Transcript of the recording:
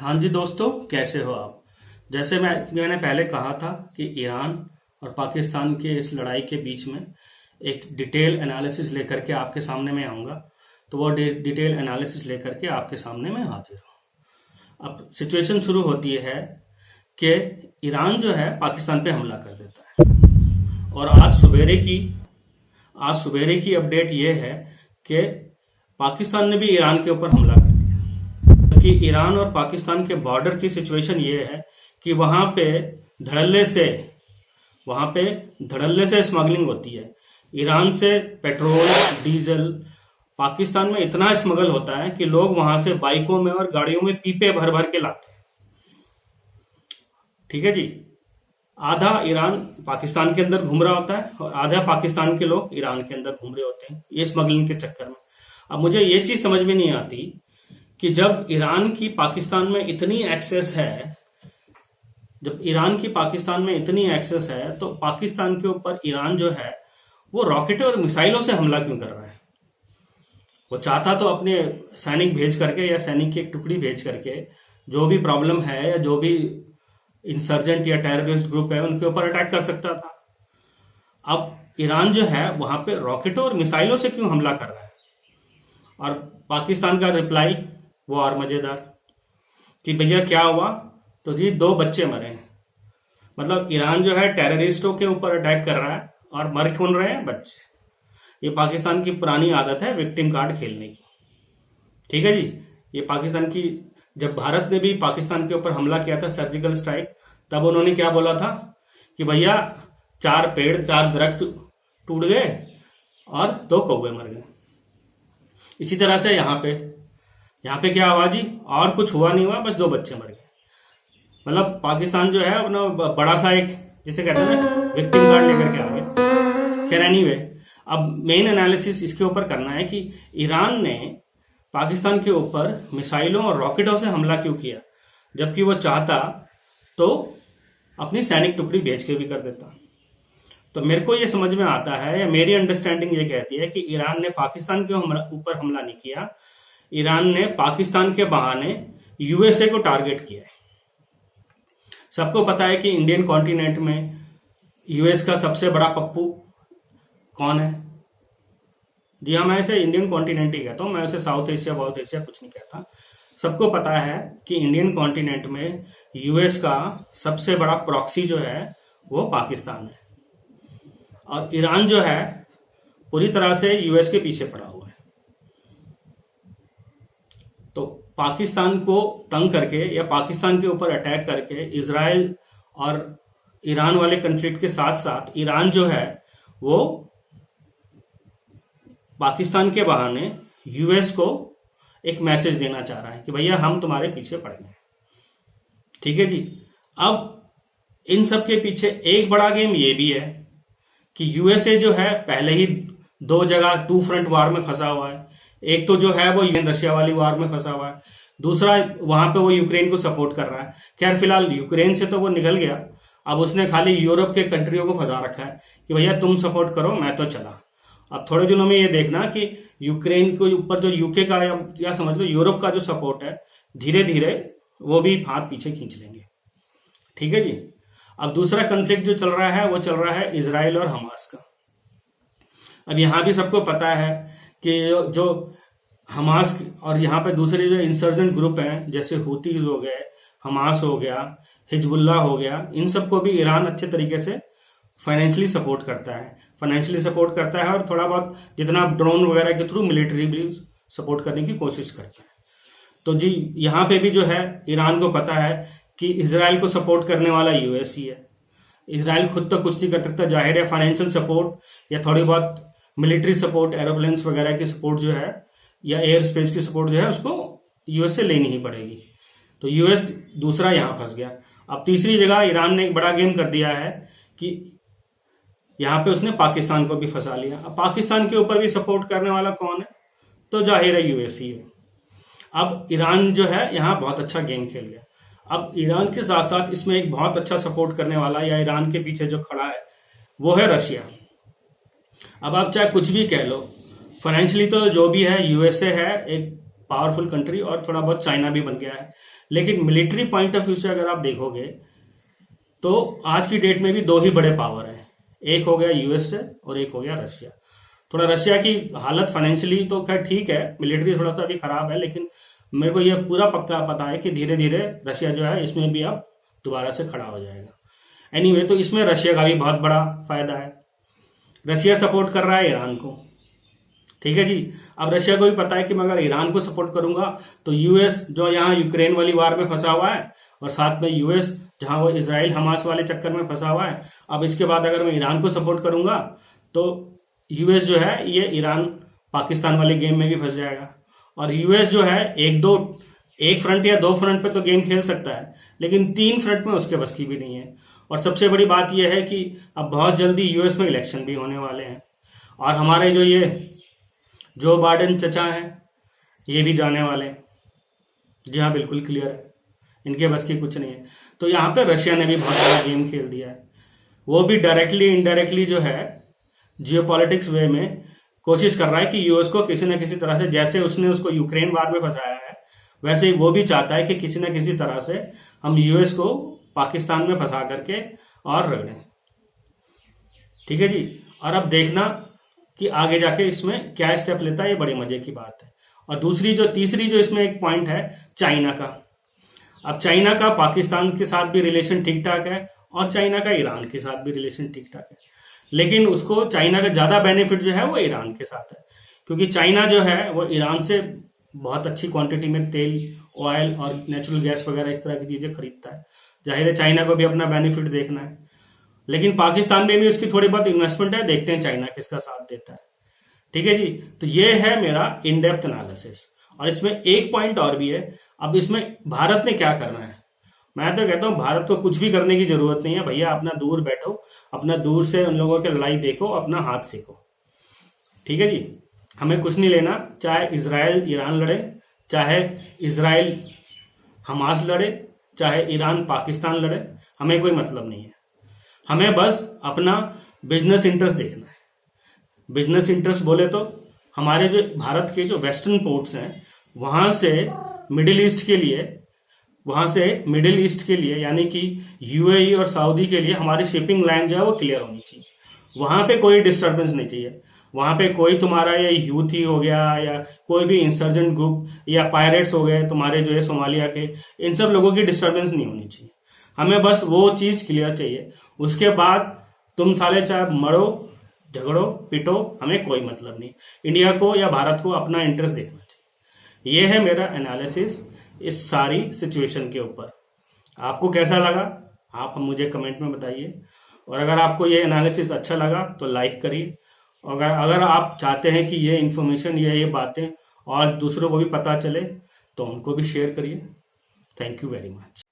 हाँ जी दोस्तों, कैसे हो आप। जैसे मैंने पहले कहा था कि ईरान और पाकिस्तान के इस लड़ाई के बीच में एक डिटेल एनालिसिस लेकर के आपके सामने मैं आऊँगा। तो वो डिटेल एनालिसिस लेकर के आपके सामने मैं हाजिर हूँ। अब सिचुएशन शुरू होती है कि ईरान जो है पाकिस्तान पे हमला कर देता है। और आज सवेरे की अपडेट ये है कि पाकिस्तान ने भी ईरान के ऊपर हमला कर दिया। क्योंकि ईरान और पाकिस्तान के बॉर्डर की सिचुएशन ये है कि वहां पे धड़ल्ले से स्मगलिंग होती है। ईरान से पेट्रोल डीजल पाकिस्तान में इतना स्मगल होता है कि लोग वहां से बाइकों में और गाड़ियों में पीपे भर भर के लाते हैं। ठीक है जी। आधा ईरान पाकिस्तान के अंदर घूम रहा होता है और आधा पाकिस्तान के लोग ईरान के अंदर घूम रहे होते हैं, ये स्मगलिंग के चक्कर में। अब मुझे ये चीज समझ में नहीं आती कि जब ईरान की पाकिस्तान में इतनी एक्सेस है तो पाकिस्तान के ऊपर ईरान जो है वो रॉकेट और मिसाइलों से हमला क्यों कर रहा है। वो चाहता तो अपने सैनिक भेज करके या सैनिक की एक टुकड़ी भेज करके जो भी प्रॉब्लम है या जो भी इंसर्जेंट या टेररिस्ट ग्रुप है उनके ऊपर अटैक कर सकता था। अब ईरान जो है वहां पे रॉकेटों और मिसाइलों से क्यों हमला कर रहा है। और पाकिस्तान का रिप्लाई वो और मजेदार कि भैया क्या हुआ, तो जी 2 बच्चे मरे हैं। मतलब ईरान जो है टेररिस्टों के ऊपर अटैक कर रहा है और मर कौन रहे हैं, बच्चे। ये पाकिस्तान की पुरानी आदत है विक्टिम कार्ड खेलने की। ठीक है जी। ये पाकिस्तान की, जब भारत ने भी पाकिस्तान के ऊपर हमला किया था सर्जिकल स्ट्राइक, तब उन्होंने क्या बोला था कि भैया 4 दरख्त टूट गए और 2 कौवे मर गए। इसी तरह से यहाँ पे क्या हुआ जी, और कुछ हुआ नहीं हुआ, बस 2 बच्चे मर गए। मतलब पाकिस्तान जो है अपना बड़ा सा एक, जिसे कहते हैं ना, विक्टिम कार्ड लेकर के आ गया। खैर एनीवे, अब मेन एनालिसिस इसके ऊपर करना है कि ईरान ने पाकिस्तान के ऊपर मिसाइलों और रॉकेटों से हमला क्यों किया, जबकि वो चाहता तो अपनी सैनिक टुकड़ी भेज के भी कर देता। तो मेरे को ये समझ में आता है, या मेरी अंडरस्टैंडिंग ये कहती है कि ईरान ने पाकिस्तान के ऊपर हमला नहीं किया, ईरान ने पाकिस्तान के बहाने यूएसए को टारगेट किया है। सबको पता है कि इंडियन कॉन्टिनेंट में यूएस का सबसे बड़ा पप्पू कौन है। जी हाँ, मैं इसे इंडियन कॉन्टिनेंट ही कहता हूं, मैं उसे साउथ एशिया कुछ नहीं कहता। सबको पता है कि इंडियन कॉन्टिनेंट में यूएस का सबसे बड़ा प्रॉक्सी जो है वो पाकिस्तान है। और ईरान जो है पूरी तरह से यूएस के पीछे पड़ा हुआ है। तो पाकिस्तान को तंग करके या पाकिस्तान के ऊपर अटैक करके इजराइल और ईरान वाले कन्फ्लिक्ट के साथ साथ ईरान जो है वो पाकिस्तान के बहाने यूएस को एक मैसेज देना चाह रहा है कि भैया हम तुम्हारे पीछे पड़ गए। ठीक है जी। अब इन सब के पीछे एक बड़ा गेम ये भी है कि यूएसए जो है पहले ही 2 जगह 2 फ्रंट वार में फंसा हुआ है। एक तो जो है वो रशिया वाली वार में फंसा हुआ है, दूसरा वहां पे वो यूक्रेन को सपोर्ट कर रहा है। खैर फिलहाल यूक्रेन से तो वो निकल गया, अब उसने खाली यूरोप के कंट्रियों को फंसा रखा है कि भैया तुम सपोर्ट करो, मैं तो चला। अब थोड़े दिनों में ये देखना कि यूक्रेन के ऊपर जो यूके का या समझ लो यूरोप का जो सपोर्ट है, धीरे धीरे वो भी हाथ पीछे खींच लेंगे। ठीक है जी। अब दूसरा कॉन्फ्लिक्ट जो चल रहा है वो चल रहा है इजराइल और हमास का। अब यहां भी सबको पता है कि जो हमास और यहाँ पे दूसरे जो इंसर्जेंट ग्रुप हैं, जैसे हुतीज हो गए, हमास हो गया, हिजबुल्ला हो गया, इन सबको भी ईरान अच्छे तरीके से फाइनेंशियली सपोर्ट करता है और थोड़ा बहुत जितना ड्रोन वगैरह के थ्रू मिलिट्री भी सपोर्ट करने की कोशिश करता है। तो जी यहाँ पे भी जो है ईरान को पता है कि इजराइल को सपोर्ट करने वाला यूएस ही है। इजराइल खुद तो कुछ नहीं कर सकता, जाहिर है फाइनेंशियल सपोर्ट या थोड़ी बहुत मिलिट्री सपोर्ट, एरोप्लेन्स वगैरह की सपोर्ट जो है या एयर स्पेस की सपोर्ट जो है उसको यूएस से लेनी ही पड़ेगी। तो यूएस दूसरा यहां फंस गया। अब तीसरी जगह ईरान ने एक बड़ा गेम कर दिया है कि यहां पे उसने पाकिस्तान को भी फंसा लिया। अब पाकिस्तान के ऊपर भी सपोर्ट करने वाला कौन है, तो जाहिर है यूएस ही है। अब ईरान जो है यहां बहुत अच्छा गेम खेल गया। अब ईरान के साथ साथ इसमें एक बहुत अच्छा सपोर्ट करने वाला या ईरान के पीछे जो खड़ा है वो है रशिया। अब आप चाहे कुछ भी कह लो, फाइनेंशियली तो जो भी है यूएसए है, एक पावरफुल कंट्री और थोड़ा बहुत चाइना भी बन गया है। लेकिन मिलिट्री पॉइंट ऑफ व्यू से अगर आप देखोगे तो आज की डेट में भी दो ही बड़े पावर हैं, एक हो गया यूएसए और एक हो गया रशिया। थोड़ा रशिया की हालत फाइनेंशियली तो खैर ठीक है, मिलिट्री थोड़ा सा अभी खराब है, लेकिन मेरे को यह पूरा पक्का पता है कि धीरे धीरे रशिया जो है इसमें भी अब दोबारा से खड़ा हो जाएगा। एनीवे, तो इसमें रशिया का भी बहुत बड़ा फायदा है। रशिया सपोर्ट कर रहा है ईरान को, ठीक है जी। अब रशिया को भी पता है कि मैं अगर ईरान को सपोर्ट करूंगा तो यूएस जो यहाँ यूक्रेन वाली वार में फंसा हुआ है, और साथ में यूएस जहां वो इजराइल हमास वाले चक्कर में फंसा हुआ है, अब इसके बाद अगर मैं ईरान को सपोर्ट करूंगा तो यूएस जो है ये ईरान पाकिस्तान वाले गेम में भी फंस जाएगा। और यूएस जो है एक फ्रंट या दो फ्रंट पे तो गेम खेल सकता है, लेकिन 3 फ्रंट में उसके बस की भी नहीं है। और सबसे बड़ी बात यह है कि अब बहुत जल्दी यूएस में इलेक्शन भी होने वाले हैं, और हमारे जो ये जो बाइडेन चचा हैं ये भी जाने वाले हैं। जी हाँ, बिल्कुल क्लियर है, इनके बस की कुछ नहीं है। तो यहाँ पे रशिया ने भी बहुत बड़ा गेम खेल दिया है। वो भी डायरेक्टली इनडायरेक्टली जो है जियोपॉलिटिक्स वे में कोशिश कर रहा है कि यूएस को किसी न किसी तरह से, जैसे उसने उसको यूक्रेन वार में फंसाया है, वैसे ही वो भी चाहता है कि किसी न किसी तरह से हम यूएस को पाकिस्तान में फंसा करके और रगड़ें। ठीक है जी। और अब देखना कि आगे जाके इसमें क्या स्टेप लेता है, ये बड़ी मजे की बात है। और तीसरी जो इसमें एक पॉइंट है चाइना का। अब चाइना का पाकिस्तान के साथ भी रिलेशन ठीक ठाक है और चाइना का ईरान के साथ भी रिलेशन ठीक ठाक है, लेकिन उसको चाइना का ज्यादा बेनिफिट जो है वो ईरान के साथ है, क्योंकि चाइना जो है वो ईरान से बहुत अच्छी क्वांटिटी में तेल, ऑयल और नेचुरल गैस वगैरह इस तरह की चीजें खरीदता है। जाहिर है चाइना को भी अपना बेनिफिट देखना है, लेकिन पाकिस्तान में भी उसकी थोड़ी बहुत इन्वेस्टमेंट है, देखते हैं चाइना किसका साथ देता है। ठीक है जी। तो ये है मेरा इन डेप्थ एनालिसिस। और इसमें एक पॉइंट और भी है, अब इसमें भारत ने क्या करना है। मैं तो कहता हूं भारत को कुछ भी करने की जरूरत नहीं है भैया, अपना दूर बैठो, अपना दूर से उन लोगों की लड़ाई देखो, अपना हाथ सीखो। ठीक है जी। हमें कुछ नहीं लेना, चाहे इजराइल ईरान लड़े, चाहे इजराइल हमास लड़े, चाहे ईरान पाकिस्तान लड़े, हमें कोई मतलब नहीं है। हमें बस अपना बिजनेस इंटरेस्ट देखना है। बिजनेस इंटरेस्ट बोले तो हमारे जो भारत के जो वेस्टर्न पोर्ट्स हैं वहां से मिडिल ईस्ट के लिए यानी कि यूएई और सऊदी के लिए हमारी शिपिंग लाइन जो है वो क्लियर होनी चाहिए। वहां पे कोई डिस्टर्बेंस नहीं चाहिए। वहां पे कोई तुम्हारा ये यूथी हो गया या कोई भी इंसर्जेंट ग्रुप या पायरेट्स हो गए तुम्हारे जो है सोमालिया के, इन सब लोगों की डिस्टर्बेंस नहीं होनी चाहिए। हमें बस वो चीज क्लियर चाहिए। उसके बाद तुम साले चाहे मरो, झगड़ो, पिटो, हमें कोई मतलब नहीं। इंडिया को या भारत को अपना इंटरेस्ट देखना चाहिए। ये है मेरा एनालिसिस इस सारी सिचुएशन के ऊपर। आपको कैसा लगा आप हम मुझे कमेंट में बताइए, और अगर आपको ये एनालिसिस अच्छा लगा तो लाइक करिए। और अगर आप चाहते हैं कि ये इन्फॉर्मेशन या ये बातें और दूसरों को भी पता चले तो उनको भी शेयर करिए। Thank you very much.